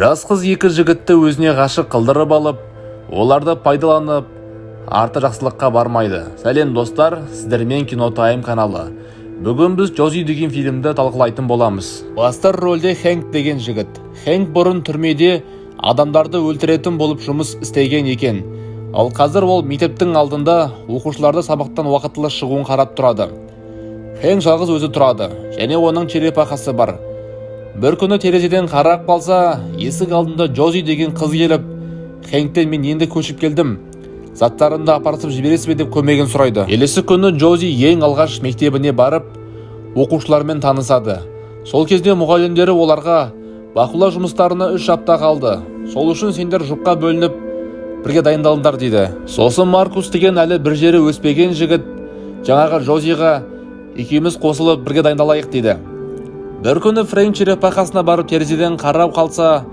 Жас қыз екі жігітті өзіне ғашық қылдырып алып, оларды пайдаланып, арты жақсылыққа бармайды. Сәлем достар, сіздермен Кинотайм каналы. Бүгін біз Джози деген фильмді талқылайтын боламыз. Басты рөлде Хэнк деген жігіт. Хэнк бұрын түрмеде адамдарды өлтіретін болып жұмыс істеген екен. Ал қазір ол мектептің алдында оқушыларды сабақтан уақытылы шығуын қарап тұрады. Хэнк жалғыз өзі тұрады, және оның черепахасы бар. Бір күні терезеден қарап қалса, есік алдында Джози деген қыз келіп, Хэнктен мен енді көшіп келдім, заттарымды апарып жібересіз бе деп көмегін сұрайды. Келесі күні Джози ең алғаш мектебіне барып, оқушылармен танысады. Сол кезде мұғалімдері оларға бақылау жұмыстарына 3 апта қалды. Сол үшін сендер жұпқа бөлініп, бірге дайындалыңдар дейді. Сосын Маркус деген әлі бір жері өспеген жігіт жаңағы Джозиға екеуміз қосылып бірге дайындалайық дейді. Бір күні Фрэнк черепахасына барып терезеден қарап қалса,